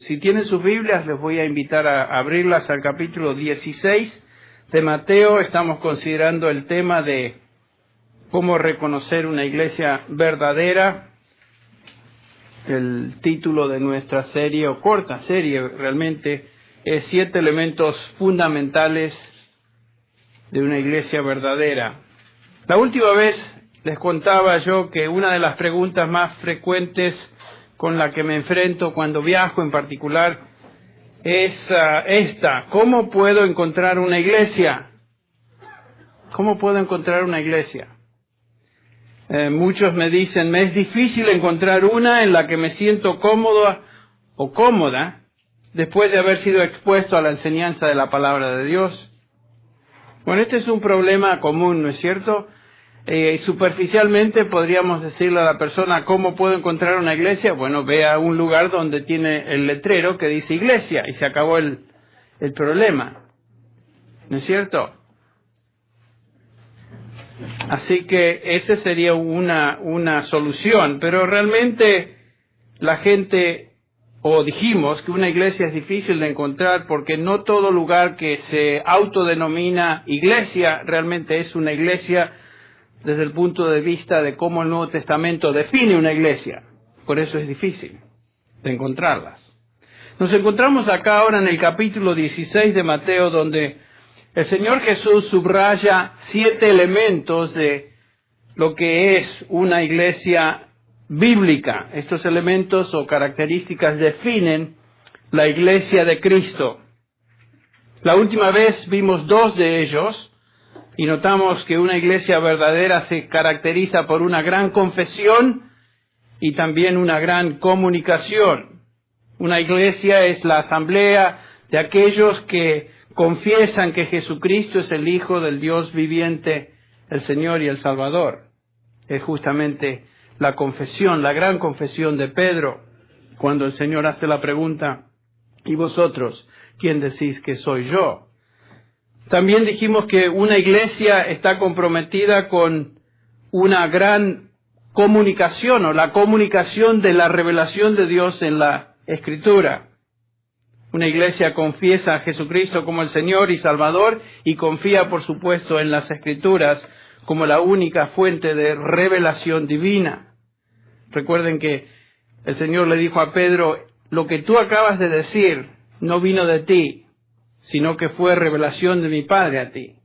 Si tienen sus Biblias, les voy a invitar a abrirlas al capítulo 16 de Mateo. Estamos considerando el tema de cómo reconocer una iglesia verdadera. El título de nuestra serie, o corta serie realmente, es 7 elementos fundamentales de una iglesia verdadera. La última vez les contaba yo que una de las preguntas más frecuentes con la que me enfrento cuando viajo en particular es esta: ¿cómo puedo encontrar una iglesia? ¿Cómo puedo encontrar una iglesia? Muchos me dicen, me es difícil encontrar una en la que me siento cómoda o cómoda después de haber sido expuesto a la enseñanza de la palabra de Dios. Bueno, este es un problema común, ¿no es cierto? Superficialmente podríamos decirle a la persona, ¿cómo puedo encontrar una iglesia? Bueno, ve a un lugar donde tiene el letrero que dice iglesia y se acabó el problema, ¿no es cierto? Así que esa sería una solución, pero realmente la gente, o dijimos que una iglesia es difícil de encontrar porque no todo lugar que se autodenomina iglesia realmente es una iglesia desde el punto de vista de cómo el Nuevo Testamento define una iglesia. Por eso es difícil de encontrarlas. Nos encontramos acá ahora en el capítulo 16 de Mateo, donde el Señor Jesús subraya 7 elementos de lo que es una iglesia bíblica. Estos elementos o características definen la iglesia de Cristo. La última vez vimos 2 de ellos y notamos que una iglesia verdadera se caracteriza por una gran confesión y también una gran comunicación. Una iglesia es la asamblea de aquellos que confiesan que Jesucristo es el Hijo del Dios viviente, el Señor y el Salvador. Es justamente la confesión, la gran confesión de Pedro, cuando el Señor hace la pregunta, ¿y vosotros quién decís que soy yo? También dijimos que una iglesia está comprometida con una gran comunicación, o la comunicación de la revelación de Dios en la Escritura. Una iglesia confiesa a Jesucristo como el Señor y Salvador y confía, por supuesto, en las Escrituras como la única fuente de revelación divina. Recuerden que el Señor le dijo a Pedro, lo que tú acabas de decir no vino de ti, sino que fue revelación de mi Padre a ti.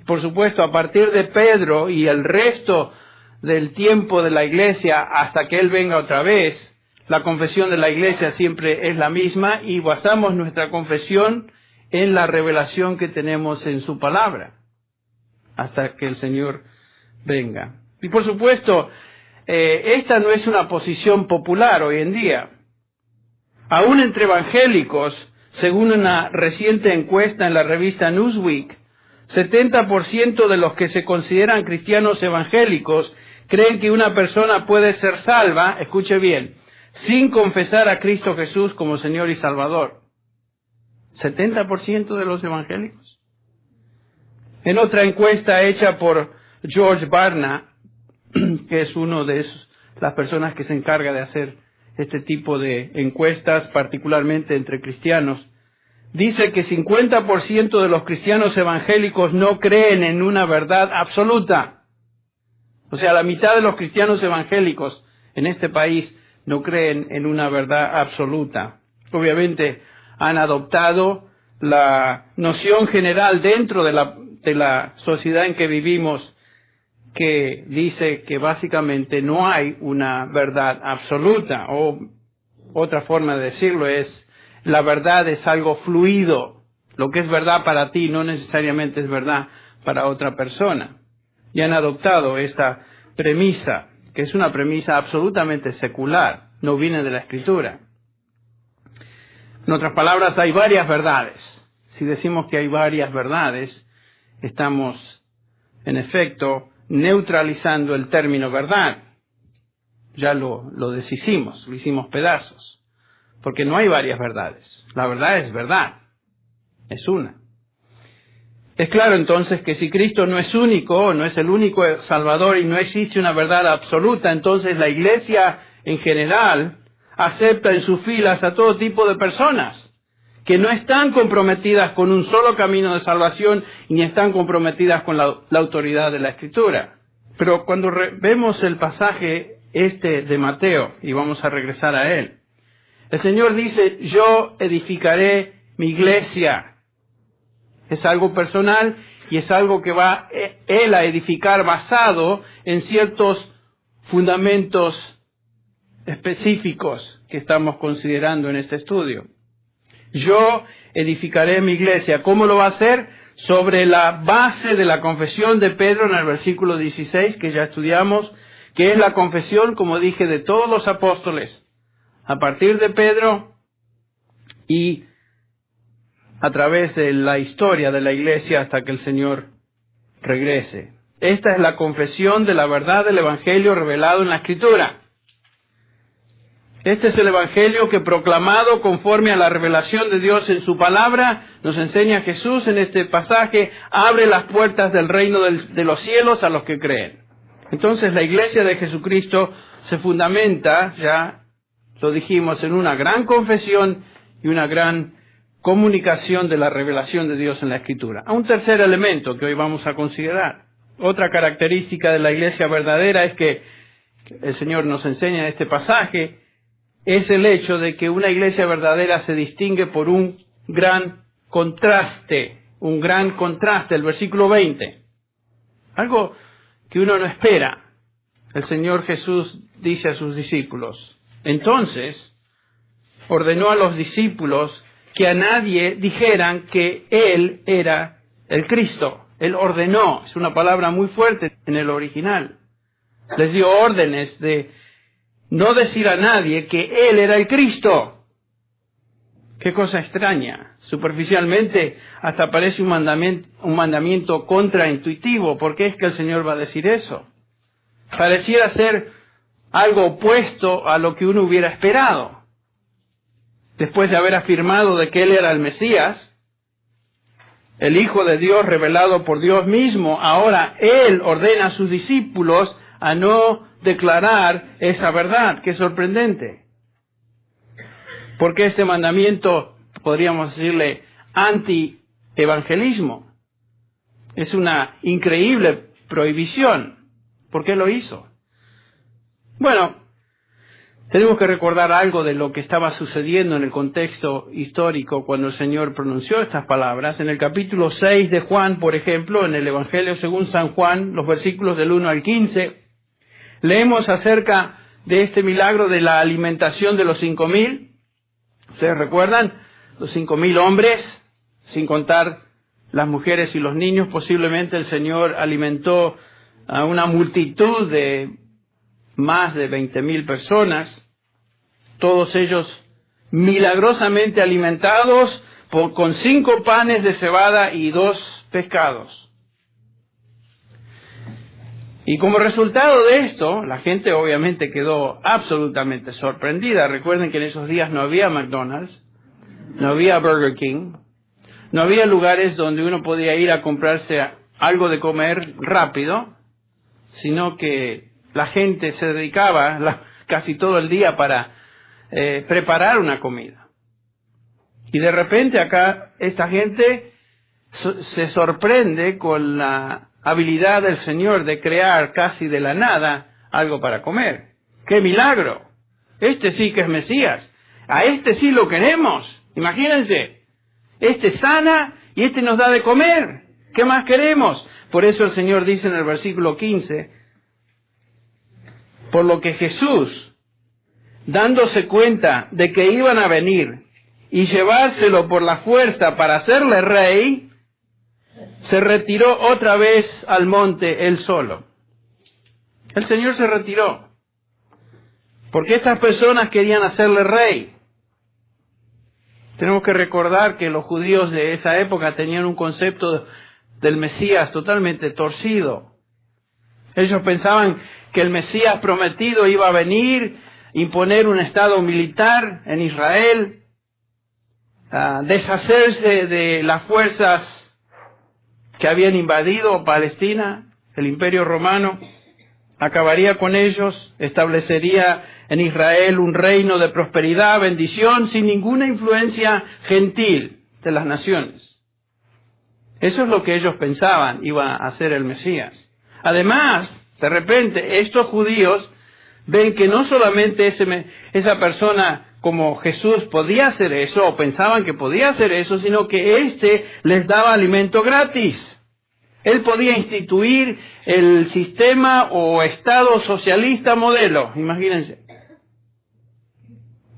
Por supuesto, a partir de Pedro y el resto del tiempo de la iglesia hasta que Él venga otra vez, la confesión de la iglesia siempre es la misma y basamos nuestra confesión en la revelación que tenemos en su palabra, hasta que el Señor venga. Y por supuesto, esta no es una posición popular hoy en día. Aún entre evangélicos, según una reciente encuesta en la revista Newsweek, 70% de los que se consideran cristianos evangélicos creen que una persona puede ser salva, escuche bien, sin confesar a Cristo Jesús como Señor y Salvador. 70% de los evangélicos. En otra encuesta hecha por George Barna, que es uno de las personas que se encarga de hacer este tipo de encuestas, particularmente entre cristianos, dice que 50% de los cristianos evangélicos no creen en una verdad absoluta. O sea, la mitad de los cristianos evangélicos en este país no creen en una verdad absoluta. Obviamente han adoptado la noción general dentro de la sociedad en que vivimos, que dice que básicamente no hay una verdad absoluta, o otra forma de decirlo es, la verdad es algo fluido. Lo que es verdad para ti no necesariamente es verdad para otra persona. Y han adoptado esta premisa, que es una premisa absolutamente secular, no viene de la Escritura. En otras palabras, hay varias verdades. Si decimos que hay varias verdades, estamos, en efecto, neutralizando el término verdad. Ya lo deshicimos, lo hicimos pedazos. Porque no hay varias verdades. La verdad, es una. Es claro entonces que si Cristo no es único, no es el único Salvador y no existe una verdad absoluta, entonces la iglesia en general acepta en sus filas a todo tipo de personas que no están comprometidas con un solo camino de salvación ni están comprometidas con la autoridad de la Escritura. Pero cuando vemos el pasaje de Mateo, y vamos a regresar a él, el Señor dice, yo edificaré mi iglesia. Es algo personal y es algo que va Él a edificar basado en ciertos fundamentos específicos que estamos considerando en este estudio. Yo edificaré mi iglesia. ¿Cómo lo va a hacer? Sobre la base de la confesión de Pedro en el versículo 16, que ya estudiamos, que es la confesión, como dije, de todos los apóstoles, a partir de Pedro y a través de la historia de la iglesia hasta que el Señor regrese. Esta es la confesión de la verdad del Evangelio revelado en la Escritura. Este es el Evangelio que, proclamado conforme a la revelación de Dios en su palabra, nos enseña Jesús en este pasaje, abre las puertas del reino de los cielos a los que creen. Entonces la iglesia de Jesucristo se fundamenta, ya lo dijimos, en una gran confesión y una gran comunicación de la revelación de Dios en la Escritura. Un tercer elemento que hoy vamos a considerar. Otra característica de la iglesia verdadera es que el Señor nos enseña en este pasaje, es el hecho de que una iglesia verdadera se distingue por un gran contraste, el versículo 20. Algo que uno no espera. El Señor Jesús dice a sus discípulos, entonces ordenó a los discípulos que a nadie dijeran que Él era el Cristo. Él ordenó, es una palabra muy fuerte en el original. Les dio órdenes de no decir a nadie que Él era el Cristo. Qué cosa extraña. Superficialmente hasta parece un mandamiento contraintuitivo. ¿Por qué es que el Señor va a decir eso? Pareciera ser algo opuesto a lo que uno hubiera esperado. Después de haber afirmado de que Él era el Mesías, el Hijo de Dios revelado por Dios mismo, ahora Él ordena a sus discípulos a no declarar esa verdad. Qué sorprendente. Porque este mandamiento, podríamos decirle, anti-evangelismo. Es una increíble prohibición. ¿Por qué lo hizo? Bueno, tenemos que recordar algo de lo que estaba sucediendo en el contexto histórico cuando el Señor pronunció estas palabras. En el capítulo 6 de Juan, por ejemplo, en el Evangelio según San Juan, los versículos del 1 al 15, leemos acerca de este milagro de la alimentación de los 5,000. ¿Ustedes recuerdan? Los 5,000 hombres, sin contar las mujeres y los niños. Posiblemente el Señor alimentó a una multitud de más de 20,000 personas, todos ellos milagrosamente alimentados con 5 panes de cebada y 2 pescados. Y como resultado de esto, la gente obviamente quedó absolutamente sorprendida. Recuerden que en esos días no había McDonald's, no había Burger King, no había lugares donde uno podía ir a comprarse algo de comer rápido, sino que la gente se dedicaba casi todo el día para preparar una comida. Y de repente acá esta gente se sorprende con la habilidad del Señor de crear casi de la nada algo para comer. ¡Qué milagro! Este sí que es Mesías. A este sí lo queremos. Imagínense. Este sana y este nos da de comer. ¿Qué más queremos? Por eso el Señor dice en el versículo 15, por lo que Jesús, dándose cuenta de que iban a venir y llevárselo por la fuerza para hacerle rey, se retiró otra vez al monte él solo. El Señor se retiró, porque estas personas querían hacerle rey. Tenemos que recordar que los judíos de esa época tenían un concepto del Mesías totalmente torcido. Ellos pensaban que el Mesías prometido iba a venir, imponer un estado militar en Israel, deshacerse de las fuerzas que habían invadido Palestina, el Imperio Romano, acabaría con ellos, establecería en Israel un reino de prosperidad, bendición, sin ninguna influencia gentil de las naciones. Eso es lo que ellos pensaban iba a hacer el Mesías. Además, de repente, estos judíos ven que no solamente esa persona como Jesús podía hacer eso, o pensaban que podía hacer eso, sino que éste les daba alimento gratis. Él podía instituir el sistema o estado socialista modelo, imagínense.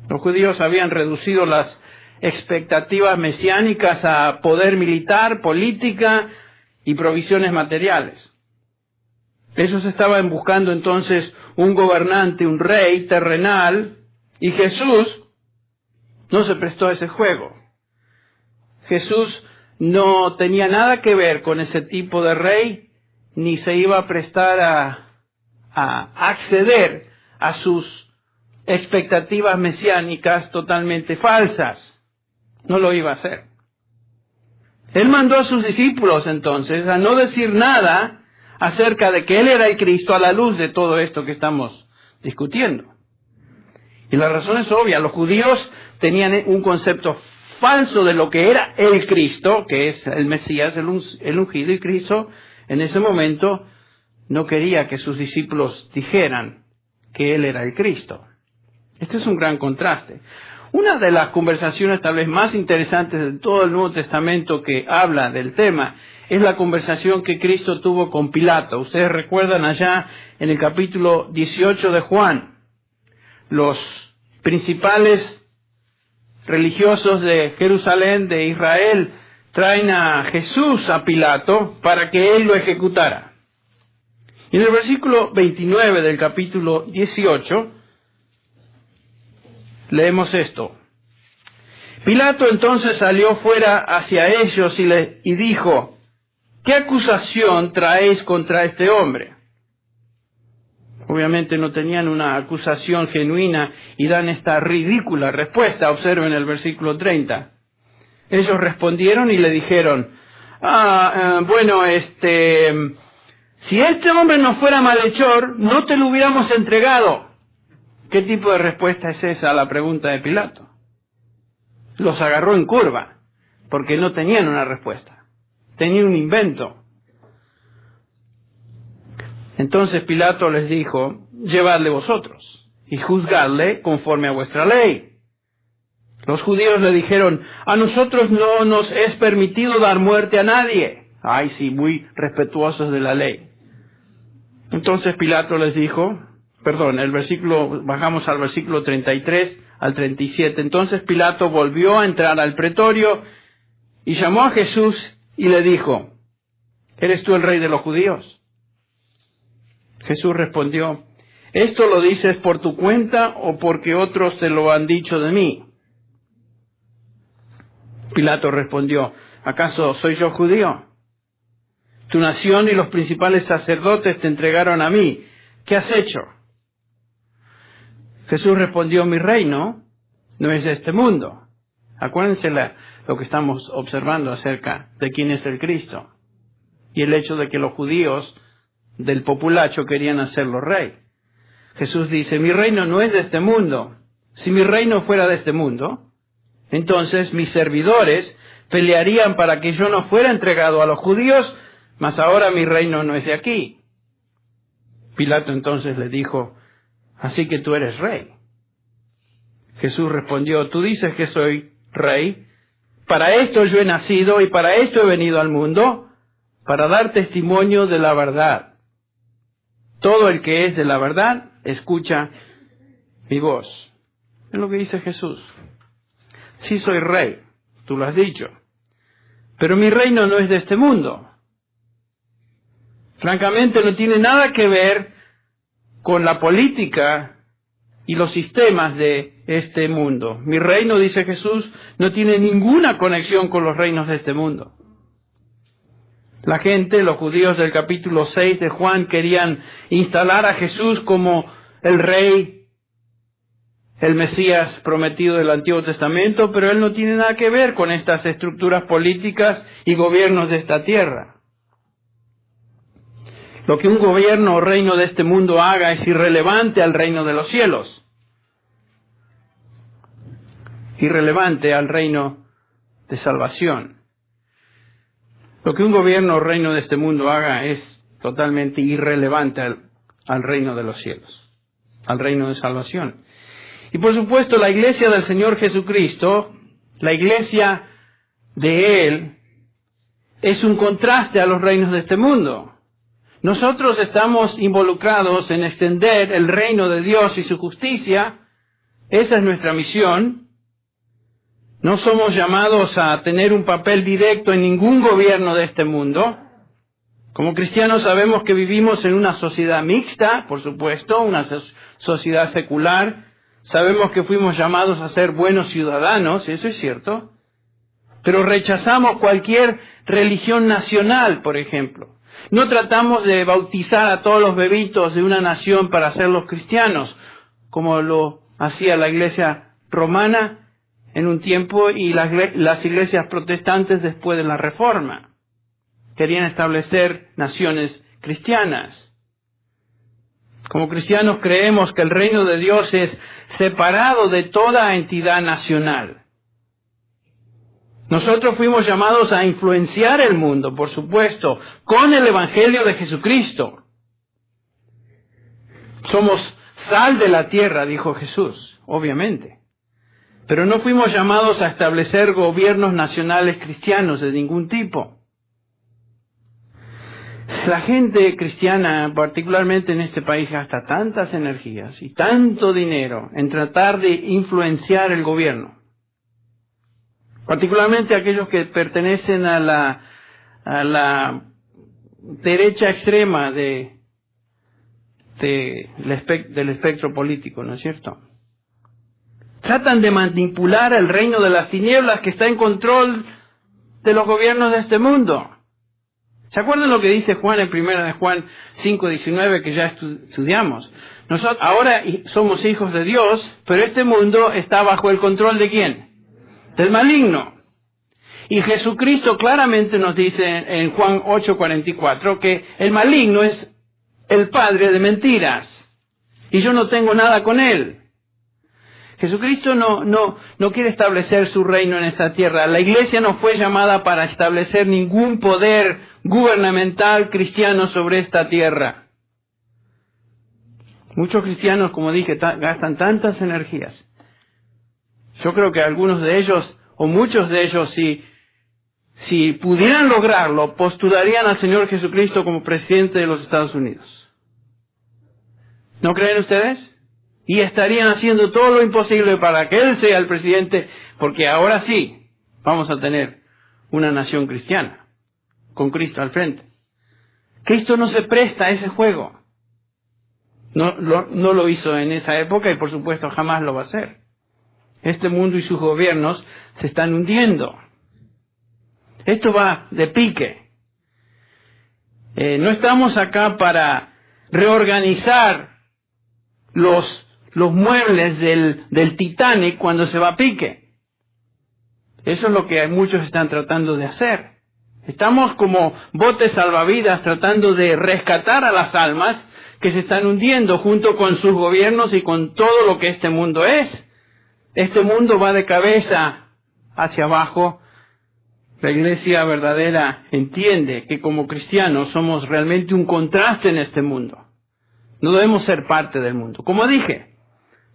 Los judíos habían reducido las expectativas mesiánicas a poder militar, política y provisiones materiales. Ellos estaban buscando entonces un gobernante, un rey terrenal, y Jesús no se prestó a ese juego. Jesús no tenía nada que ver con ese tipo de rey, ni se iba a prestar a acceder a sus expectativas mesiánicas totalmente falsas. No lo iba a hacer. Él mandó a sus discípulos entonces a no decir nada acerca de que Él era el Cristo a la luz de todo esto que estamos discutiendo. Y la razón es obvia, los judíos tenían un concepto falso de lo que era el Cristo, que es el Mesías, el ungido, y Cristo en ese momento no quería que sus discípulos dijeran que Él era el Cristo. Este es un gran contraste. Una de las conversaciones tal vez más interesantes de todo el Nuevo Testamento que habla del tema es la conversación que Cristo tuvo con Pilato. Ustedes recuerdan allá en el capítulo 18 de Juan, los principales religiosos de Jerusalén, de Israel, traen a Jesús a Pilato para que él lo ejecutara. Y en el versículo 29 del capítulo 18, leemos esto. Pilato entonces salió fuera hacia ellos y dijo, ¿qué acusación traéis contra este hombre? Obviamente no tenían una acusación genuina y dan esta ridícula respuesta. Observen el versículo 30. Ellos respondieron y le dijeron, si este hombre no fuera malhechor, no te lo hubiéramos entregado. ¿Qué tipo de respuesta es esa a la pregunta de Pilato? Los agarró en curva, porque no tenían una respuesta. Tenían un invento. Entonces Pilato les dijo, llevadle vosotros y juzgadle conforme a vuestra ley. Los judíos le dijeron, a nosotros no nos es permitido dar muerte a nadie. Ay, sí, muy respetuosos de la ley. Entonces Pilato les dijo, bajamos al versículo 33 al 37. Entonces Pilato volvió a entrar al pretorio y llamó a Jesús y le dijo, ¿eres tú el rey de los judíos? Jesús respondió, ¿esto lo dices por tu cuenta o porque otros te lo han dicho de mí? Pilato respondió, ¿acaso soy yo judío? Tu nación y los principales sacerdotes te entregaron a mí. ¿Qué has hecho? Jesús respondió, mi reino no es de este mundo. Acuérdense lo que estamos observando acerca de quién es el Cristo y el hecho de que los judíos del populacho querían hacerlo rey. Jesús dice, mi reino no es de este mundo. Si mi reino fuera de este mundo, entonces mis servidores pelearían para que yo no fuera entregado a los judíos, mas ahora mi reino no es de aquí. Pilato entonces le dijo, así que tú eres rey. Jesús respondió, tú dices que soy rey. Para esto yo he nacido y para esto he venido al mundo, para dar testimonio de la verdad. Todo el que es de la verdad, escucha mi voz. Es lo que dice Jesús. Sí soy rey, tú lo has dicho, pero mi reino no es de este mundo. Francamente no tiene nada que ver con la política y los sistemas de este mundo. Mi reino, dice Jesús, no tiene ninguna conexión con los reinos de este mundo. La gente, los judíos del capítulo 6 de Juan, querían instalar a Jesús como el rey, el Mesías prometido del Antiguo Testamento, pero él no tiene nada que ver con estas estructuras políticas y gobiernos de esta tierra. Lo que un gobierno o reino de este mundo haga es irrelevante al reino de los cielos. Irrelevante al reino de salvación. Lo que un gobierno o reino de este mundo haga es totalmente irrelevante al reino de los cielos, al reino de salvación. Y por supuesto la iglesia del Señor Jesucristo, la iglesia de Él, es un contraste a los reinos de este mundo. Nosotros estamos involucrados en extender el reino de Dios y su justicia. Esa es nuestra misión. No somos llamados a tener un papel directo en ningún gobierno de este mundo. Como cristianos sabemos que vivimos en una sociedad mixta, por supuesto, una sociedad secular. Sabemos que fuimos llamados a ser buenos ciudadanos, eso es cierto. Pero rechazamos cualquier religión nacional, por ejemplo. No tratamos de bautizar a todos los bebitos de una nación para hacerlos cristianos, como lo hacía la iglesia romana en un tiempo y las iglesias protestantes después de la Reforma. Querían establecer naciones cristianas. Como cristianos creemos que el reino de Dios es separado de toda entidad nacional. Nosotros fuimos llamados a influenciar el mundo, por supuesto, con el Evangelio de Jesucristo. Somos sal de la tierra, dijo Jesús, obviamente. Pero no fuimos llamados a establecer gobiernos nacionales cristianos de ningún tipo. La gente cristiana, particularmente en este país, gasta tantas energías y tanto dinero en tratar de influenciar el gobierno. Particularmente aquellos que pertenecen a la derecha extrema del espectro político, ¿no es cierto? Tratan de manipular el reino de las tinieblas que está en control de los gobiernos de este mundo. ¿Se acuerdan lo que dice Juan en 1 de Juan 5:19 que ya estudiamos? Nosotros ahora somos hijos de Dios, pero este mundo está bajo el control ¿de quién? Del maligno. Y Jesucristo claramente nos dice en Juan 8:44 que el maligno es el padre de mentiras. Y yo no tengo nada con él. Jesucristo no quiere establecer su reino en esta tierra. La iglesia no fue llamada para establecer ningún poder gubernamental cristiano sobre esta tierra. Muchos cristianos, como dije, gastan tantas energías. Yo creo que algunos de ellos, o muchos de ellos, si pudieran lograrlo, postularían al Señor Jesucristo como presidente de los Estados Unidos. ¿No creen ustedes? Y estarían haciendo todo lo imposible para que Él sea el presidente, porque ahora sí vamos a tener una nación cristiana, con Cristo al frente. Cristo no se presta a ese juego. No lo hizo en esa época y por supuesto jamás lo va a hacer. Este mundo y sus gobiernos se están hundiendo. Esto va de pique. No estamos acá para reorganizar los muebles del Titanic cuando se va a pique. Eso es lo que muchos están tratando de hacer. Estamos como botes salvavidas tratando de rescatar a las almas que se están hundiendo junto con sus gobiernos y con todo lo que este mundo es. Este mundo va de cabeza hacia abajo. La iglesia verdadera entiende que como cristianos somos realmente un contraste en este mundo. No debemos ser parte del mundo. Como dije,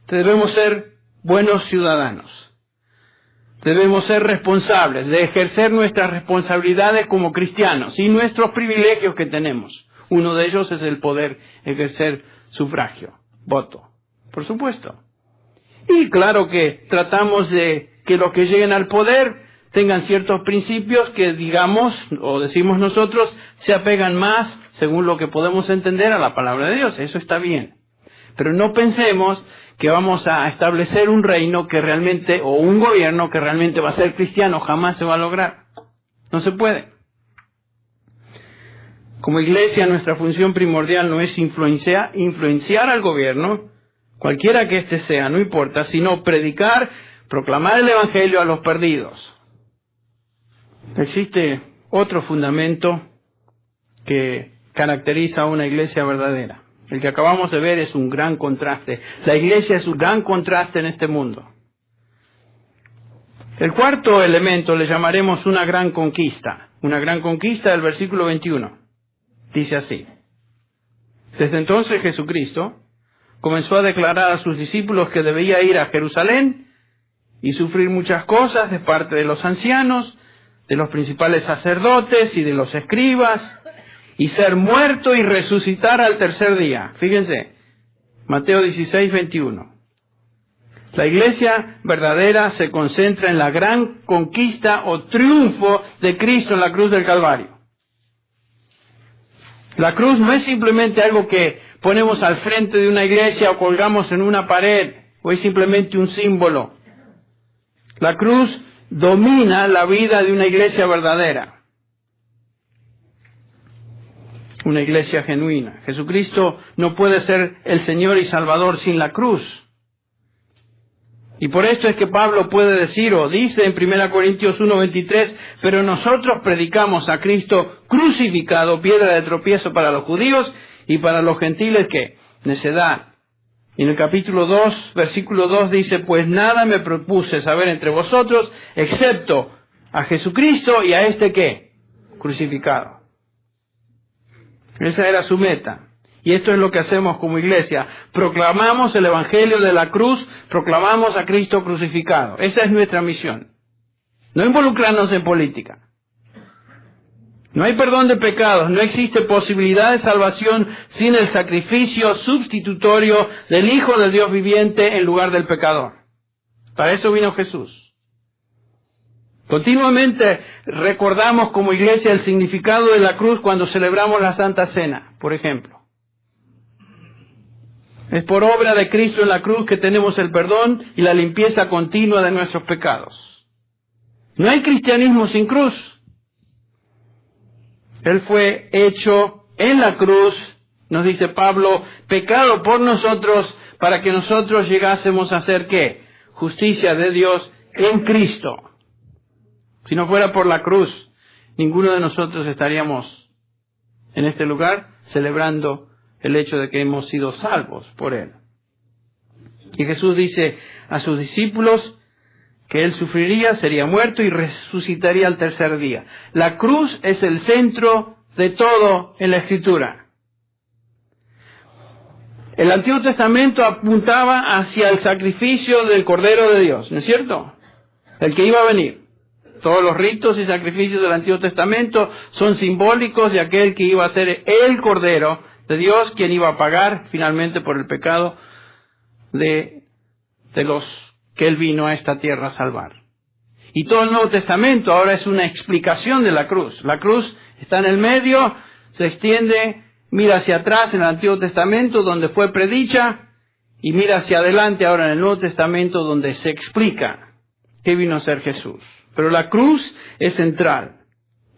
debemos ser buenos ciudadanos. Debemos ser responsables, de ejercer nuestras responsabilidades como cristianos y nuestros privilegios que tenemos. Uno de ellos es el poder ejercer sufragio, voto, por supuesto. Y claro que tratamos de que los que lleguen al poder tengan ciertos principios que digamos, o decimos nosotros, se apegan más, según lo que podemos entender, a la palabra de Dios. Eso está bien. Pero no pensemos que vamos a establecer un reino que realmente, o un gobierno que realmente va a ser cristiano. Jamás se va a lograr. No se puede. Como iglesia, nuestra función primordial no es influenciar al gobierno, cualquiera que éste sea, no importa, sino predicar, proclamar el Evangelio a los perdidos. Existe otro fundamento que caracteriza a una iglesia verdadera. El que acabamos de ver es un gran contraste. La iglesia es un gran contraste en este mundo. El cuarto elemento le llamaremos una gran conquista. Una gran conquista del versículo 21. Dice así: desde entonces Jesucristo comenzó a declarar a sus discípulos que debía ir a Jerusalén y sufrir muchas cosas de parte de los ancianos, de los principales sacerdotes y de los escribas, y ser muerto y resucitar al tercer día. Fíjense, Mateo 16, 21. La iglesia verdadera se concentra en la gran conquista o triunfo de Cristo en la cruz del Calvario. La cruz no es simplemente algo que ponemos al frente de una iglesia o colgamos en una pared, o es simplemente un símbolo. La cruz domina la vida de una iglesia verdadera, una iglesia genuina. Jesucristo no puede ser el Señor y Salvador sin la cruz. Y por esto es que Pablo puede decir, o dice en 1 Corintios 1:23, pero nosotros predicamos a Cristo crucificado, piedra de tropiezo para los judíos y para los gentiles, ¿qué? Necedad. Y en el capítulo 2, versículo 2 dice, pues nada me propuse saber entre vosotros, excepto a Jesucristo y a este ¿qué? Crucificado. Esa era su meta. Y esto es lo que hacemos como iglesia. Proclamamos el Evangelio de la cruz, proclamamos a Cristo crucificado. Esa es nuestra misión. No involucrarnos en política. No hay perdón de pecados, no existe posibilidad de salvación sin el sacrificio sustitutorio del Hijo del Dios viviente en lugar del pecador. Para eso vino Jesús. Continuamente recordamos como iglesia el significado de la cruz cuando celebramos la Santa Cena, por ejemplo. Es por obra de Cristo en la cruz que tenemos el perdón y la limpieza continua de nuestros pecados. No hay cristianismo sin cruz. Él fue hecho en la cruz, nos dice Pablo, pecado por nosotros para que nosotros llegásemos a ser ¿qué? Justicia de Dios en Cristo. Si no fuera por la cruz, ninguno de nosotros estaríamos en este lugar celebrando el hecho de que hemos sido salvos por Él. Y Jesús dice a sus discípulos que Él sufriría, sería muerto y resucitaría al tercer día. La cruz es el centro de todo en la Escritura. El Antiguo Testamento apuntaba hacia el sacrificio del Cordero de Dios, ¿no es cierto? El que iba a venir. Todos los ritos y sacrificios del Antiguo Testamento son simbólicos de aquel que iba a ser el Cordero de Dios, quien iba a pagar finalmente por el pecado de los que Él vino a esta tierra a salvar. Y todo el Nuevo Testamento ahora es una explicación de la cruz. La cruz está en el medio, se extiende, mira hacia atrás en el Antiguo Testamento donde fue predicha, y mira hacia adelante ahora en el Nuevo Testamento donde se explica qué vino a ser Jesús. Pero la cruz es central.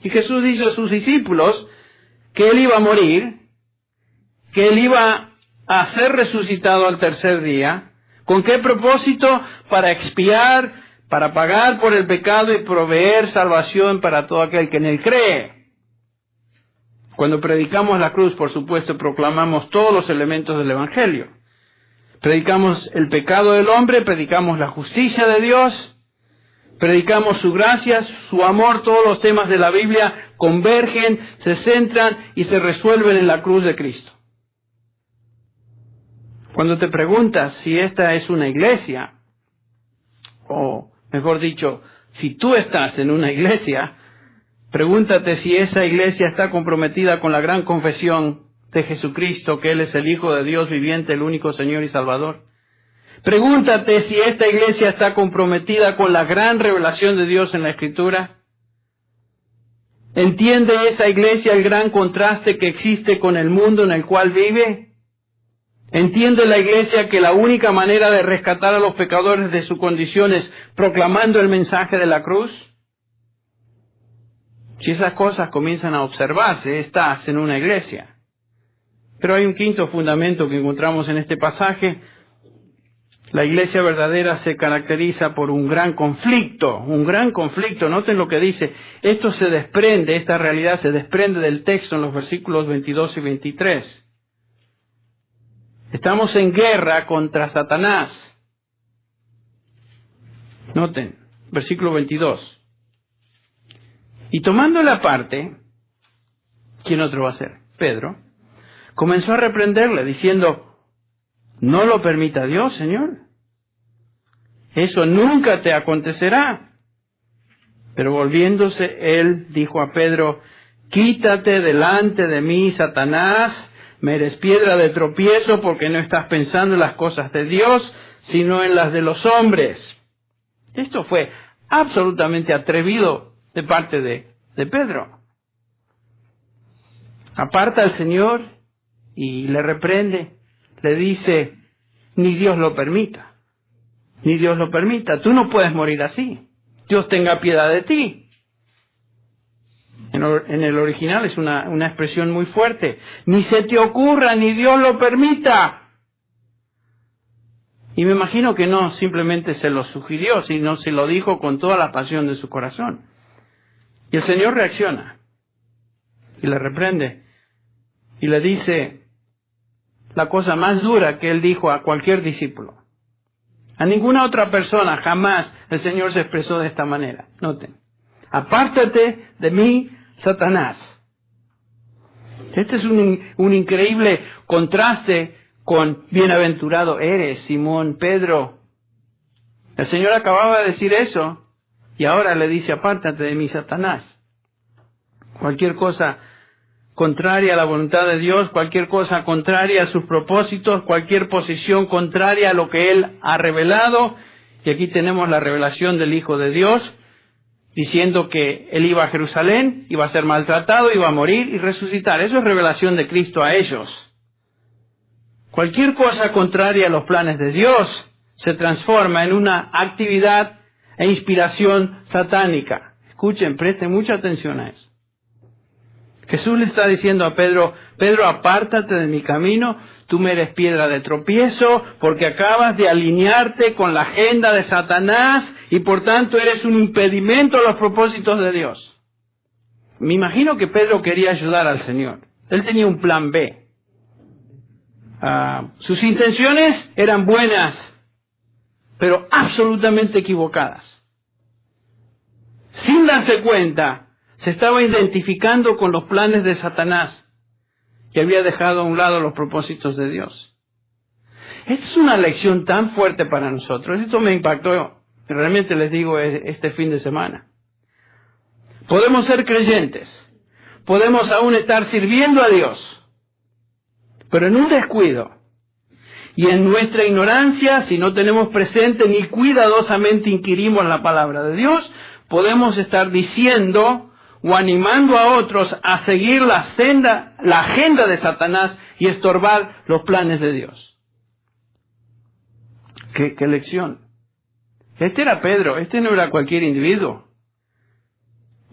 Y Jesús dice a sus discípulos que Él iba a morir, que Él iba a ser resucitado al tercer día. ¿Con qué propósito? Para expiar, para pagar por el pecado y proveer salvación para todo aquel que en Él cree. Cuando predicamos la cruz, por supuesto, proclamamos todos los elementos del Evangelio. Predicamos el pecado del hombre, predicamos la justicia de Dios, predicamos su gracia, su amor. Todos los temas de la Biblia convergen, se centran y se resuelven en la cruz de Cristo. Cuando te preguntas si esta es una iglesia, o mejor dicho, si tú estás en una iglesia, pregúntate si esa iglesia está comprometida con la gran confesión de Jesucristo, que Él es el Hijo de Dios viviente, el único Señor y Salvador. Pregúntate si esta iglesia está comprometida con la gran revelación de Dios en la Escritura. ¿Entiende esa iglesia el gran contraste que existe con el mundo en el cual vive? ¿Entiende la iglesia que la única manera de rescatar a los pecadores de su condición es proclamando el mensaje de la cruz? Si esas cosas comienzan a observarse, estás en una iglesia. Pero hay un quinto fundamento que encontramos en este pasaje, La iglesia verdadera se caracteriza por un gran conflicto, noten lo que dice, esto se desprende, esta realidad se desprende del texto en los versículos 22 y 23. Estamos en guerra contra Satanás. Noten, versículo 22. Y tomándole aparte, ¿quién otro va a ser? Pedro, comenzó a reprenderle diciendo, no lo permita Dios, Señor. Eso nunca te acontecerá. Pero volviéndose, él dijo a Pedro, quítate delante de mí, Satanás, me eres piedra de tropiezo porque no estás pensando en las cosas de Dios, sino en las de los hombres. Esto fue absolutamente atrevido de parte de Pedro. Aparta al Señor y le reprende. Le dice, ni Dios lo permita, ni Dios lo permita, tú no puedes morir así, Dios tenga piedad de ti. En el original es una expresión muy fuerte, ni se te ocurra, ni Dios lo permita. Y me imagino que no simplemente se lo sugirió, sino se lo dijo con toda la pasión de su corazón. Y el Señor reacciona, y le reprende, y le dice la cosa más dura que él dijo a cualquier discípulo. A ninguna otra persona jamás el Señor se expresó de esta manera. Noten, apártate de mí, Satanás. Este es un increíble contraste con bienaventurado eres, Simón, Pedro. El Señor acababa de decir eso y ahora le dice, apártate de mí, Satanás. Cualquier cosa contraria a la voluntad de Dios, cualquier cosa contraria a sus propósitos, cualquier posición contraria a lo que Él ha revelado. Y aquí tenemos la revelación del Hijo de Dios, diciendo que Él iba a Jerusalén, iba a ser maltratado, iba a morir y resucitar. Eso es revelación de Cristo a ellos. Cualquier cosa contraria a los planes de Dios se transforma en una actividad e inspiración satánica. Escuchen, presten mucha atención a eso. Jesús le está diciendo a Pedro, Pedro, apártate de mi camino, tú me eres piedra de tropiezo, porque acabas de alinearte con la agenda de Satanás y por tanto eres un impedimento a los propósitos de Dios. Me imagino que Pedro quería ayudar al Señor. Él tenía un plan B. Sus intenciones eran buenas, pero absolutamente equivocadas. Sin darse cuenta, se estaba identificando con los planes de Satanás y había dejado a un lado los propósitos de Dios. Esta es una lección tan fuerte para nosotros. Esto me impactó, realmente les digo, este fin de semana. Podemos ser creyentes, podemos aún estar sirviendo a Dios, pero en un descuido y en nuestra ignorancia, si no tenemos presente ni cuidadosamente inquirimos la palabra de Dios, podemos estar diciendo o animando a otros a seguir la agenda de Satanás y estorbar los planes de Dios. ¿Qué lección? Este era Pedro, este no era cualquier individuo.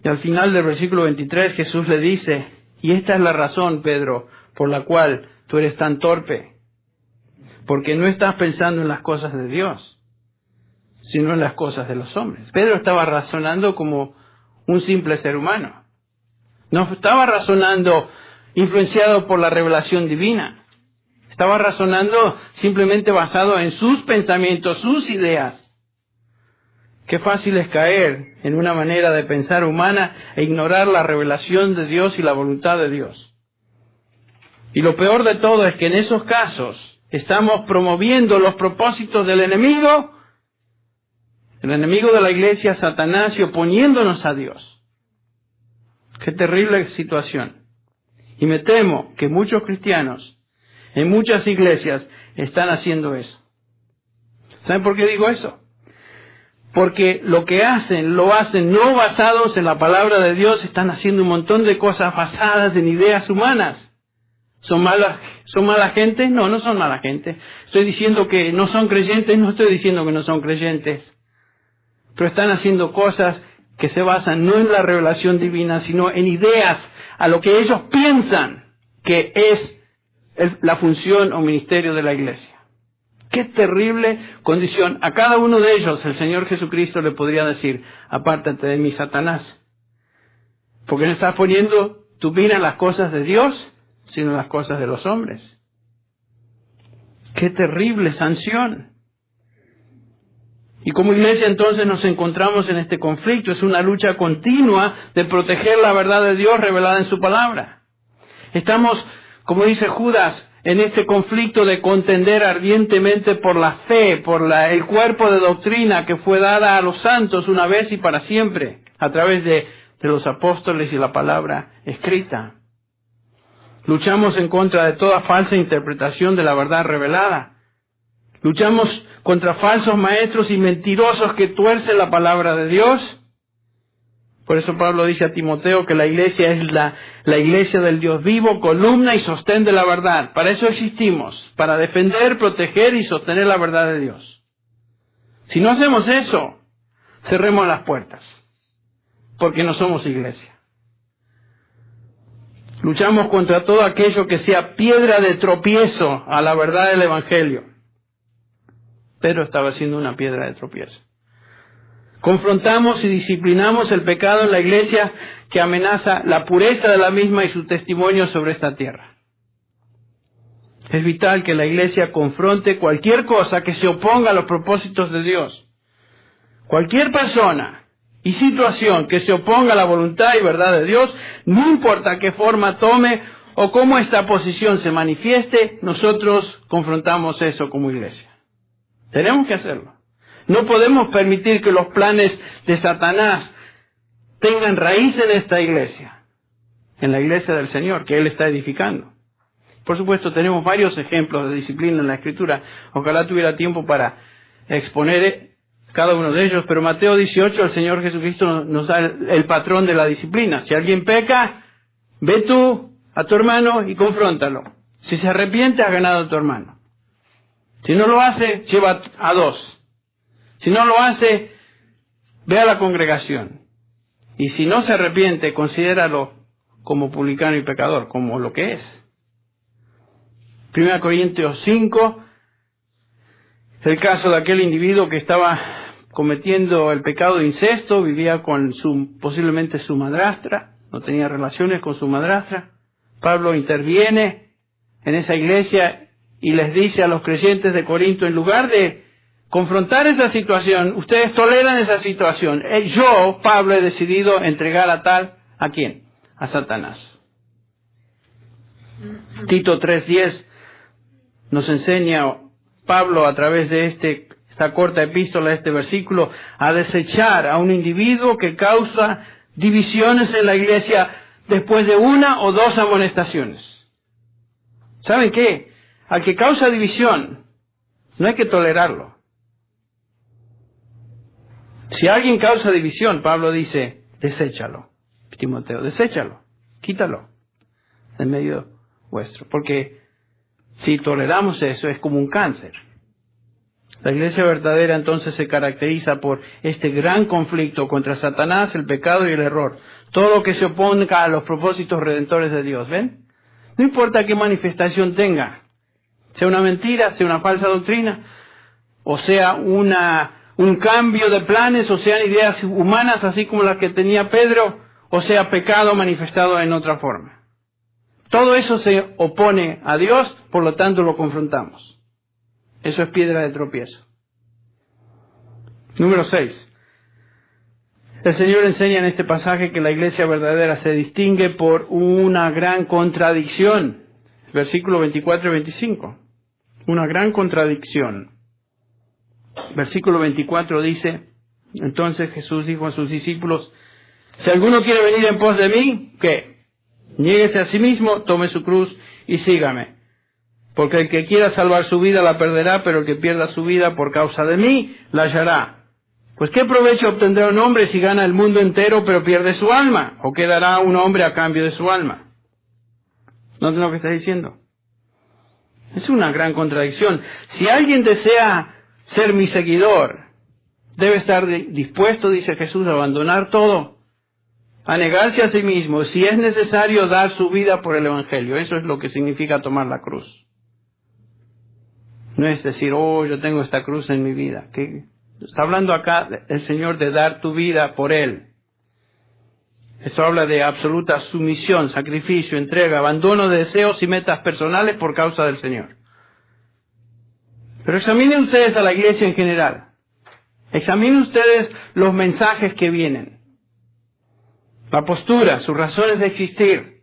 Y al final del versículo 23 Jesús le dice, y esta es la razón, Pedro, por la cual tú eres tan torpe, porque no estás pensando en las cosas de Dios, sino en las cosas de los hombres. Pedro estaba razonando como un simple ser humano. No estaba razonando influenciado por la revelación divina. Estaba razonando simplemente basado en sus pensamientos, sus ideas. Qué fácil es caer en una manera de pensar humana e ignorar la revelación de Dios y la voluntad de Dios. Y lo peor de todo es que en esos casos estamos promoviendo los propósitos del enemigo, el enemigo de la iglesia, Satanás, y oponiéndonos a Dios. Qué terrible situación. Y me temo que muchos cristianos en muchas iglesias están haciendo eso. ¿Saben por qué digo eso? Porque lo que hacen, lo hacen no basados en la palabra de Dios, están haciendo un montón de cosas basadas en ideas humanas. ¿Son mala gente? No, no son mala gente. Estoy diciendo que no son creyentes, no estoy diciendo que no son creyentes. Pero están haciendo cosas que se basan no en la revelación divina, sino en ideas a lo que ellos piensan que es la función o ministerio de la iglesia. Qué terrible condición. A cada uno de ellos el Señor Jesucristo le podría decir, apártate de mí, Satanás. Porque no estás poniendo tu vida en las cosas de Dios, sino en las cosas de los hombres. Qué terrible sanción. Y como iglesia entonces nos encontramos en este conflicto. Es una lucha continua de proteger la verdad de Dios revelada en su palabra. Estamos, como dice Judas, en este conflicto de contender ardientemente por la fe, por el cuerpo de doctrina que fue dada a los santos una vez y para siempre, a través de los apóstoles y la palabra escrita. Luchamos en contra de toda falsa interpretación de la verdad revelada. Luchamos contra falsos maestros y mentirosos que tuercen la palabra de Dios. Por eso Pablo dice a Timoteo que la iglesia es la iglesia del Dios vivo, columna y sostén de la verdad. Para eso existimos, para defender, proteger y sostener la verdad de Dios. Si no hacemos eso, cerremos las puertas, porque no somos iglesia. Luchamos contra todo aquello que sea piedra de tropiezo a la verdad del Evangelio. Pedro estaba siendo una piedra de tropiezo. Confrontamos y disciplinamos el pecado en la iglesia que amenaza la pureza de la misma y su testimonio sobre esta tierra. Es vital que la iglesia confronte cualquier cosa que se oponga a los propósitos de Dios. Cualquier persona y situación que se oponga a la voluntad y verdad de Dios, no importa qué forma tome o cómo esta posición se manifieste, nosotros confrontamos eso como iglesia. Tenemos que hacerlo. No podemos permitir que los planes de Satanás tengan raíz en esta iglesia, en la iglesia del Señor, que Él está edificando. Por supuesto, tenemos varios ejemplos de disciplina en la Escritura. Ojalá tuviera tiempo para exponer cada uno de ellos, pero Mateo 18, el Señor Jesucristo nos da el patrón de la disciplina. Si alguien peca, ve tú a tu hermano y confróntalo. Si se arrepiente, has ganado a tu hermano. Si no lo hace, lleva a dos. Si no lo hace, ve a la congregación. Y si no se arrepiente, considéralo como publicano y pecador, como lo que es. 1 Corintios 5, el caso de aquel individuo que estaba cometiendo el pecado de incesto, vivía con posiblemente su madrastra, no tenía relaciones con su madrastra. Pablo interviene en esa iglesia y les dice a los creyentes de Corinto, en lugar de confrontar esa situación, ustedes toleran esa situación. Yo, Pablo, he decidido entregar ¿a quién? A Satanás. Tito 3:10 nos enseña Pablo a través de esta corta epístola, este versículo, a desechar a un individuo que causa divisiones en la iglesia después de una o dos amonestaciones. ¿Saben qué? Al que causa división, no hay que tolerarlo. Si alguien causa división, Pablo dice, deséchalo. Timoteo, deséchalo, quítalo en medio vuestro. Porque si toleramos eso, es como un cáncer. La iglesia verdadera entonces se caracteriza por este gran conflicto contra Satanás, el pecado y el error. Todo lo que se oponga a los propósitos redentores de Dios, ¿ven? No importa qué manifestación tenga, sea una mentira, sea una falsa doctrina, o sea un cambio de planes, o sean ideas humanas así como las que tenía Pedro, o sea pecado manifestado en otra forma. Todo eso se opone a Dios, por lo tanto lo confrontamos. Eso es piedra de tropiezo. Número 6. El Señor enseña en este pasaje que la iglesia verdadera se distingue por una gran contradicción. Versículos 24 y 25. Una gran contradicción. Versículo 24 dice, entonces Jesús dijo a sus discípulos, si alguno quiere venir en pos de mí, ¿qué? Niéguese a sí mismo, tome su cruz y sígame. Porque el que quiera salvar su vida la perderá, pero el que pierda su vida por causa de mí, la hallará. Pues ¿qué provecho obtendrá un hombre si gana el mundo entero pero pierde su alma? ¿O qué dará un hombre a cambio de su alma? ¿No lo que está diciendo? Es una gran contradicción. Si alguien desea ser mi seguidor, debe estar dispuesto, dice Jesús, a abandonar todo, a negarse a sí mismo, si es necesario dar su vida por el Evangelio. Eso es lo que significa tomar la cruz. No es decir, oh, yo tengo esta cruz en mi vida. ¿Qué? Está hablando acá el Señor de dar tu vida por Él. Esto habla de absoluta sumisión, sacrificio, entrega, abandono de deseos y metas personales por causa del Señor. Pero examinen ustedes a la iglesia en general. Examinen ustedes los mensajes que vienen. La postura, sus razones de existir.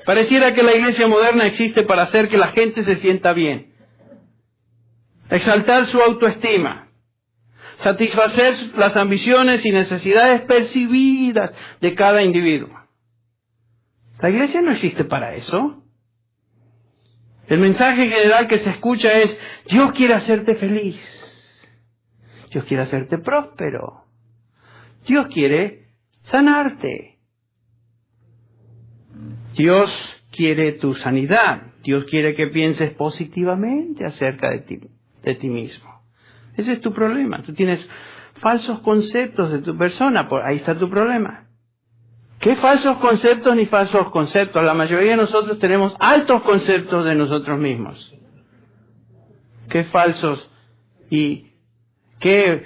Pareciera que la iglesia moderna existe para hacer que la gente se sienta bien. Exaltar su autoestima. Satisfacer las ambiciones y necesidades percibidas de cada individuo. La iglesia no existe para eso. El mensaje general que se escucha es, Dios quiere hacerte feliz. Dios quiere hacerte próspero. Dios quiere sanarte. Dios quiere tu sanidad. Dios quiere que pienses positivamente acerca de ti mismo. Ese es tu problema. Tú tienes falsos conceptos de tu persona. Ahí está tu problema. ¿Qué falsos conceptos ni falsos conceptos? La mayoría de nosotros tenemos altos conceptos de nosotros mismos. ¿Qué falsos y qué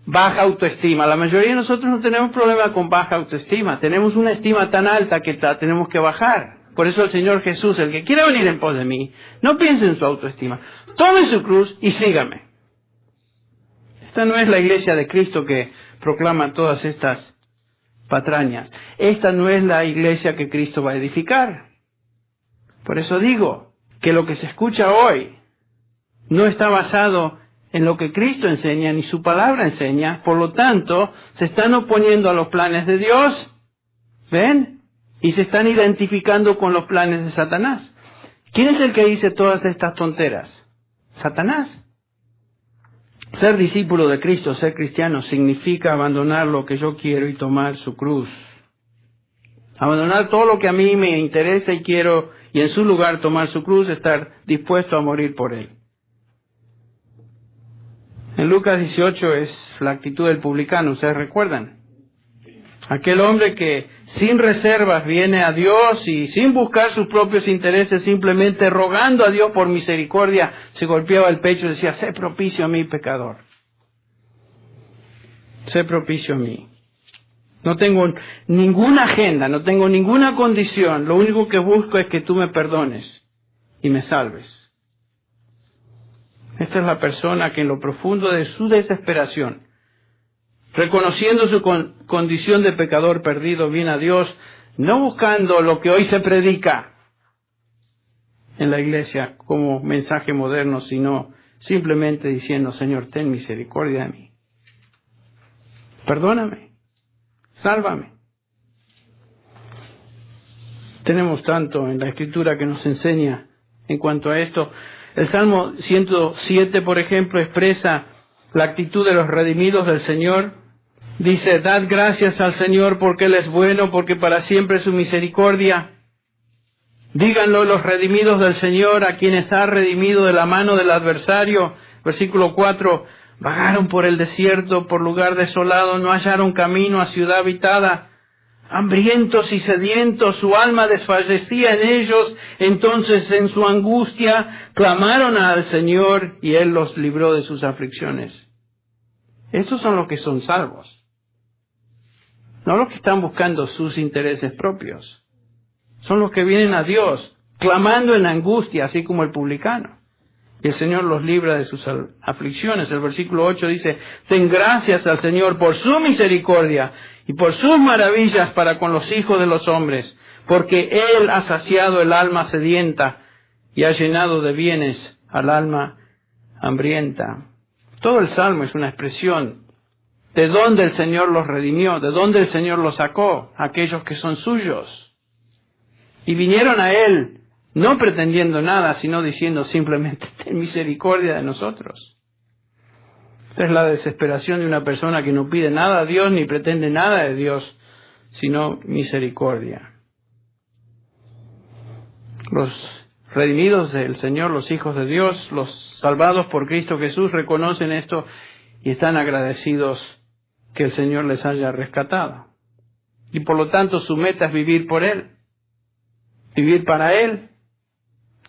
baja autoestima? La mayoría de nosotros no tenemos problema con baja autoestima. Tenemos una estima tan alta que tenemos que bajar. Por eso el Señor Jesús, el que quiera venir en pos de mí, no piense en su autoestima. Tome su cruz y sígame. Esta no es la iglesia de Cristo que proclama todas estas patrañas. Esta no es la iglesia que Cristo va a edificar. Por eso digo que lo que se escucha hoy no está basado en lo que Cristo enseña ni su palabra enseña. Por lo tanto, se están oponiendo a los planes de Dios. ¿Ven? Y se están identificando con los planes de Satanás. ¿Quién es el que dice todas estas tonteras? Satanás. Ser discípulo de Cristo, ser cristiano, significa abandonar lo que yo quiero y tomar su cruz. Abandonar todo lo que a mí me interesa y quiero, y en su lugar tomar su cruz, estar dispuesto a morir por él. En Lucas 18 es la actitud del publicano, ¿ustedes recuerdan? Aquel hombre que sin reservas viene a Dios y sin buscar sus propios intereses, simplemente rogando a Dios por misericordia, se golpeaba el pecho y decía, sé propicio a mí, pecador. Sé propicio a mí. No tengo ninguna agenda, no tengo ninguna condición, lo único que busco es que tú me perdones y me salves. Esta es la persona que en lo profundo de su desesperación, reconociendo su condición de pecador perdido, viene a Dios, no buscando lo que hoy se predica en la iglesia como mensaje moderno, sino simplemente diciendo, Señor, ten misericordia de mí. Perdóname. Sálvame. Tenemos tanto en la Escritura que nos enseña en cuanto a esto. El Salmo 107, por ejemplo, expresa la actitud de los redimidos del Señor. Dice, dad gracias al Señor porque Él es bueno, porque para siempre es su misericordia. Díganlo los redimidos del Señor, a quienes ha redimido de la mano del adversario. Versículo 4, vagaron por el desierto, por lugar desolado, no hallaron camino a ciudad habitada. Hambrientos y sedientos, su alma desfallecía en ellos. Entonces en su angustia clamaron al Señor y Él los libró de sus aflicciones. Estos son los que son salvos. No los que están buscando sus intereses propios. Son los que vienen a Dios, clamando en angustia, así como el publicano. Y el Señor los libra de sus aflicciones. El versículo 8 dice, den gracias al Señor por su misericordia y por sus maravillas para con los hijos de los hombres, porque Él ha saciado el alma sedienta y ha llenado de bienes al alma hambrienta. Todo el Salmo es una expresión de dónde el Señor los redimió, de dónde el Señor los sacó, aquellos que son suyos. Y vinieron a Él, no pretendiendo nada, sino diciendo simplemente, ten misericordia de nosotros. Esta es la desesperación de una persona que no pide nada a Dios, ni pretende nada de Dios, sino misericordia. Los redimidos del Señor, los hijos de Dios, los salvados por Cristo Jesús, reconocen esto y están agradecidos que el Señor les haya rescatado. Y por lo tanto su meta es vivir por Él, vivir para Él,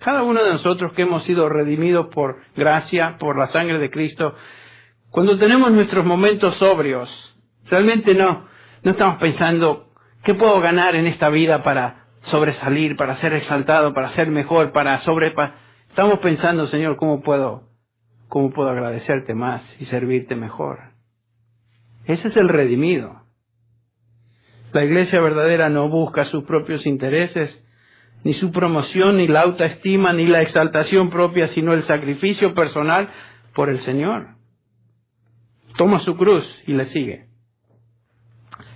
Cada uno de nosotros que hemos sido redimidos por gracia, por la sangre de Cristo, cuando tenemos nuestros momentos sobrios, realmente no estamos pensando, ¿qué puedo ganar en esta vida para sobresalir, para ser exaltado, para ser mejor, estamos pensando, Señor, ¿cómo puedo agradecerte más y servirte mejor? Ese es el redimido. La iglesia verdadera no busca sus propios intereses, ni su promoción, ni la autoestima, ni la exaltación propia, sino el sacrificio personal por el Señor. Toma su cruz y le sigue.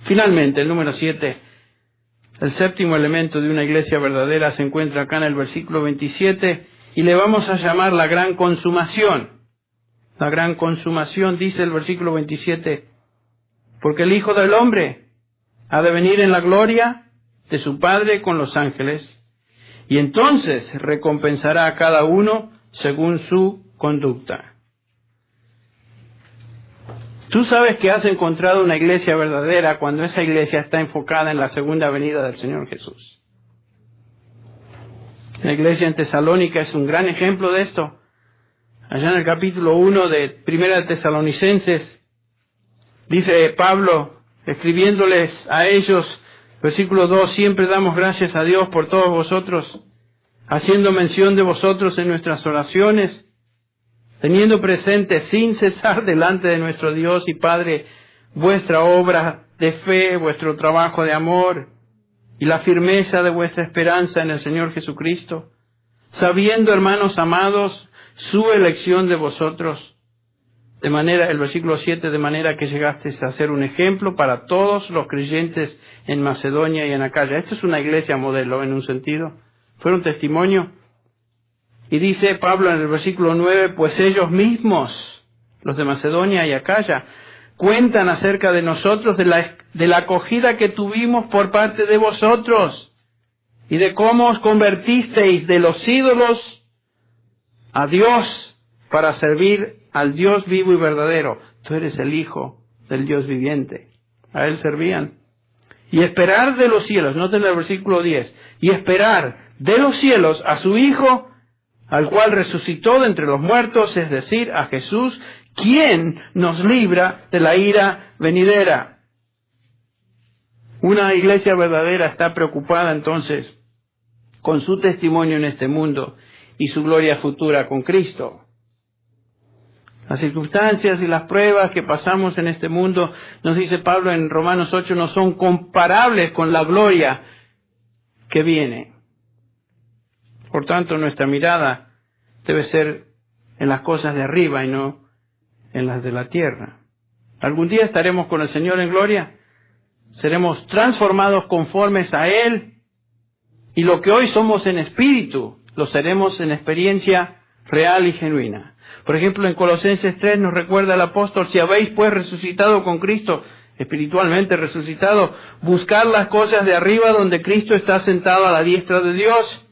Finalmente, el número 7, el séptimo elemento de una iglesia verdadera se encuentra acá en el versículo 27 y le vamos a llamar la gran consumación. La gran consumación, dice el versículo 27, porque el Hijo del Hombre ha de venir en la gloria de su Padre con los ángeles, y entonces recompensará a cada uno según su conducta. Tú sabes que has encontrado una iglesia verdadera cuando esa iglesia está enfocada en la segunda venida del Señor Jesús. La iglesia en Tesalónica es un gran ejemplo de esto. Allá en el capítulo 1 de Primera de Tesalonicenses, dice Pablo, escribiéndoles a ellos, versículo 2, siempre damos gracias a Dios por todos vosotros, haciendo mención de vosotros en nuestras oraciones, teniendo presente sin cesar delante de nuestro Dios y Padre vuestra obra de fe, vuestro trabajo de amor y la firmeza de vuestra esperanza en el Señor Jesucristo, sabiendo, hermanos amados, su elección de vosotros, de manera, el versículo 7, de manera que llegasteis a ser un ejemplo para todos los creyentes en Macedonia y en Acaya. Esto es una iglesia modelo en un sentido. Fue un testimonio. Y dice Pablo en el versículo 9, pues ellos mismos, los de Macedonia y Acaya, cuentan acerca de nosotros, de la acogida que tuvimos por parte de vosotros y de cómo os convertisteis de los ídolos a Dios para servir al Dios vivo y verdadero. Tú eres el Hijo del Dios viviente. A Él servían. Y esperar de los cielos, noten el versículo 10, y esperar de los cielos a su Hijo, al cual resucitó de entre los muertos, es decir, a Jesús, quien nos libra de la ira venidera. Una iglesia verdadera está preocupada entonces con su testimonio en este mundo y su gloria futura con Cristo. Las circunstancias y las pruebas que pasamos en este mundo, nos dice Pablo en Romanos 8, no son comparables con la gloria que viene. Por tanto, nuestra mirada debe ser en las cosas de arriba y no en las de la tierra. ¿Algún día estaremos con el Señor en gloria? Seremos transformados conformes a Él, y lo que hoy somos en espíritu, lo seremos en experiencia real y genuina. Por ejemplo, en Colosenses 3 nos recuerda el apóstol, si habéis pues resucitado con Cristo, espiritualmente resucitado, buscad las cosas de arriba donde Cristo está sentado a la diestra de Dios.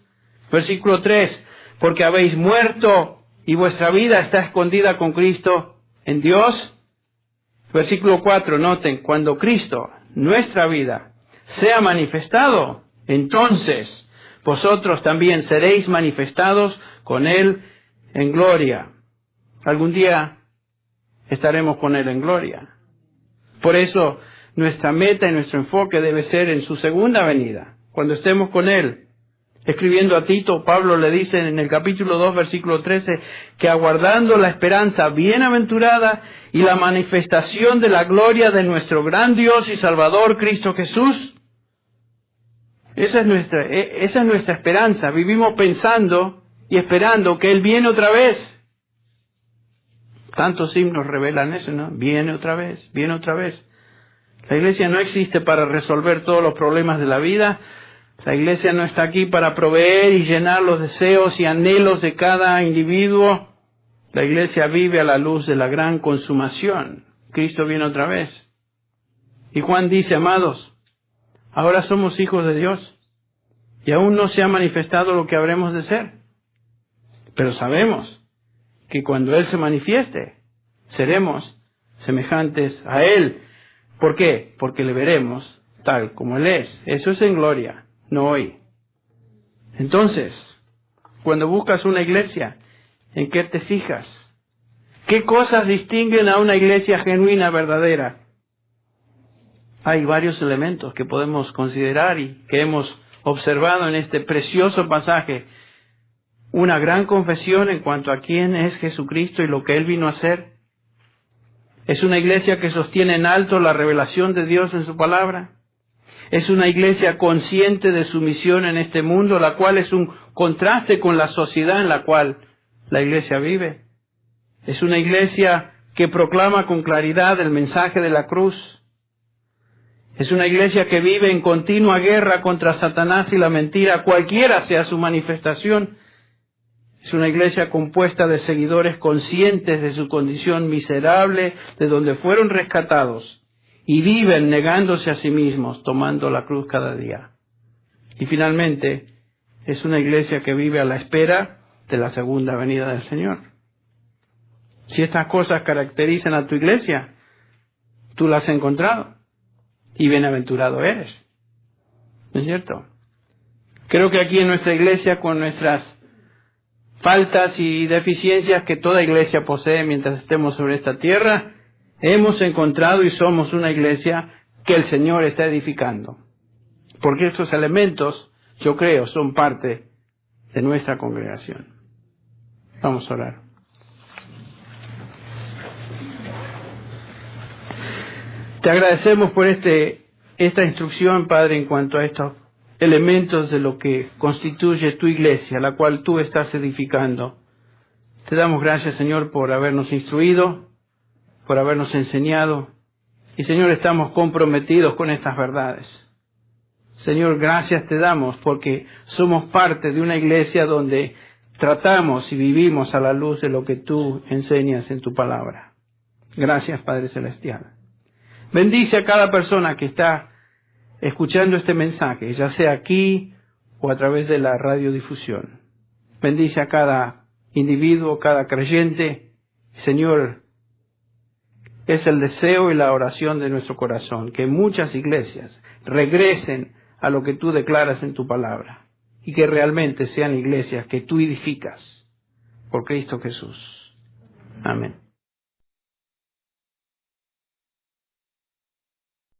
Versículo 3, porque habéis muerto y vuestra vida está escondida con Cristo en Dios. Versículo 4, noten, cuando Cristo, nuestra vida, sea manifestado, entonces vosotros también seréis manifestados con Él en gloria. Algún día estaremos con Él en gloria. Por eso nuestra meta y nuestro enfoque debe ser en su segunda venida, cuando estemos con Él. Escribiendo a Tito, Pablo le dice en el capítulo 2, versículo 13, que aguardando la esperanza bienaventurada y la manifestación de la gloria de nuestro gran Dios y Salvador Cristo Jesús. Esa es nuestra esperanza. Vivimos pensando y esperando que Él viene otra vez. Tantos himnos revelan eso, ¿no? Viene otra vez, viene otra vez. La iglesia no existe para resolver todos los problemas de la vida. La iglesia no está aquí para proveer y llenar los deseos y anhelos de cada individuo. La iglesia vive a la luz de la gran consumación. Cristo viene otra vez. Y Juan dice, amados, ahora somos hijos de Dios y aún no se ha manifestado lo que habremos de ser. Pero sabemos que cuando Él se manifieste, seremos semejantes a Él. ¿Por qué? Porque le veremos tal como Él es. Eso es en gloria, no hoy. Entonces, Cuando buscas una iglesia, ¿en qué te fijas? ¿Qué cosas distinguen a una iglesia genuina, verdadera? Hay varios elementos que podemos considerar y que hemos observado en este precioso pasaje. Una gran confesión en cuanto a quién es Jesucristo y lo que Él vino a hacer. Es una iglesia que sostiene en alto la revelación de Dios en su palabra. Es una iglesia consciente de su misión en este mundo, la cual es un contraste con la sociedad en la cual la iglesia vive. Es una iglesia que proclama con claridad el mensaje de la cruz. Es una iglesia que vive en continua guerra contra Satanás y la mentira, cualquiera sea su manifestación. Es una iglesia compuesta de seguidores conscientes de su condición miserable, de donde fueron rescatados, y viven negándose a sí mismos, tomando la cruz cada día. Y finalmente, es una iglesia que vive a la espera de la segunda venida del Señor. Si estas cosas caracterizan a tu iglesia, tú las has encontrado, y bienaventurado eres. ¿No es cierto? Creo que aquí en nuestra iglesia, con nuestras faltas y deficiencias que toda iglesia posee mientras estemos sobre esta tierra, hemos encontrado y somos una iglesia que el Señor está edificando. Porque estos elementos, yo creo, son parte de nuestra congregación. Vamos a orar. Te agradecemos por esta instrucción, Padre, en cuanto a estos elementos de lo que constituye tu iglesia, la cual tú estás edificando. Te damos gracias, Señor, por habernos instruido, por habernos enseñado. Y, Señor, estamos comprometidos con estas verdades. Señor, gracias te damos porque somos parte de una iglesia donde tratamos y vivimos a la luz de lo que tú enseñas en tu palabra. Gracias, Padre Celestial. Bendice a cada persona que está escuchando este mensaje, ya sea aquí o a través de la radiodifusión. Bendice a cada individuo, cada creyente. Señor, es el deseo y la oración de nuestro corazón que muchas iglesias regresen a lo que tú declaras en tu palabra y que realmente sean iglesias que tú edificas por Cristo Jesús. Amén.